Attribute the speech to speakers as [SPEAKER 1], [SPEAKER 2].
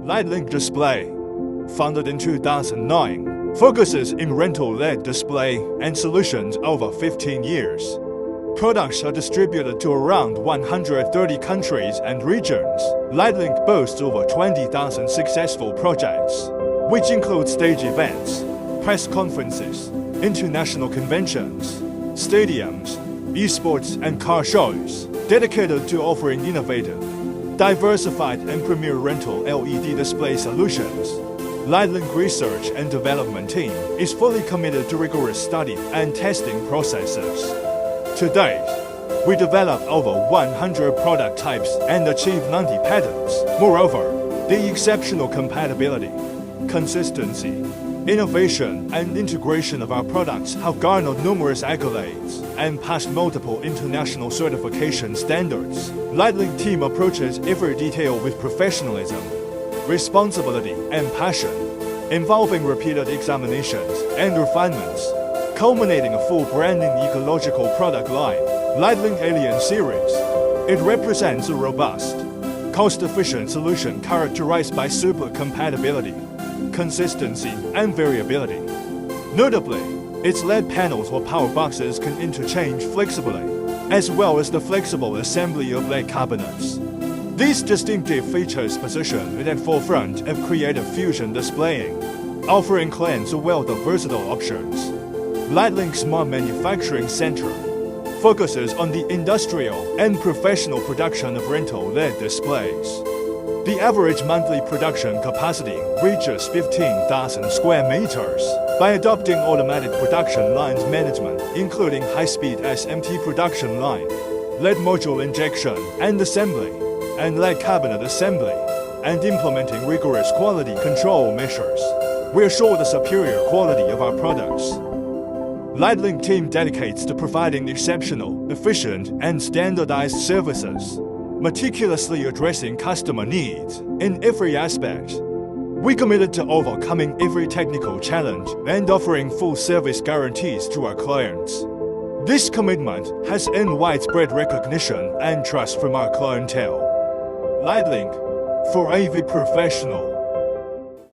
[SPEAKER 1] Lightlink Display, founded in 2009, focuses in rental LED display and solutions over 15 years. Products are distributed to around 130 countries and regions. Lightlink boasts over 20,000 successful projects, which include stage events, press conferences, international conventions, stadiums, esports and car shows, dedicated to offering innovative, diversified and premier rental LED display solutions. Lightlink Research and Development Team is fully committed to rigorous study and testing processes. To date, we developed over 100 product types and achieved 90 patents. Moreover, the exceptional compatibility, consistency, innovation, and integration of our products have garnered numerous accolades and passed multiple international certification standards. Lightlink team approaches every detail with professionalism, responsibility, and passion, involving repeated examinations and refinements, culminating a full branding ecological product line, Lightlink Alien Series. It represents a robust, cost-efficient solution characterized by super compatibility, consistency, and variability. Notably, its LED panels or power boxes can interchange flexibly, as well as the flexible assembly of LED cabinets. These distinctive features position it at forefront of creative fusion displaying, offering clients a wealth of versatile options. Lightlink Smart Manufacturing Center focuses on the industrial and professional production of rental LED displays. The average monthly production capacity reaches 15,000 square meters. By adopting automatic production lines management, including high-speed SMT production line, LED module injection and assembly, and LED cabinet assembly, and implementing rigorous quality control measures, we assure the superior quality of our products. Lightlink team dedicates to providing exceptional, efficient, and standardized services, meticulously addressing customer needs in every aspect. We committed to overcoming every technical challenge and offering full service guarantees to our clients. This commitment has earned widespread recognition and trust from our clientele. Lightlink, for AV professionals.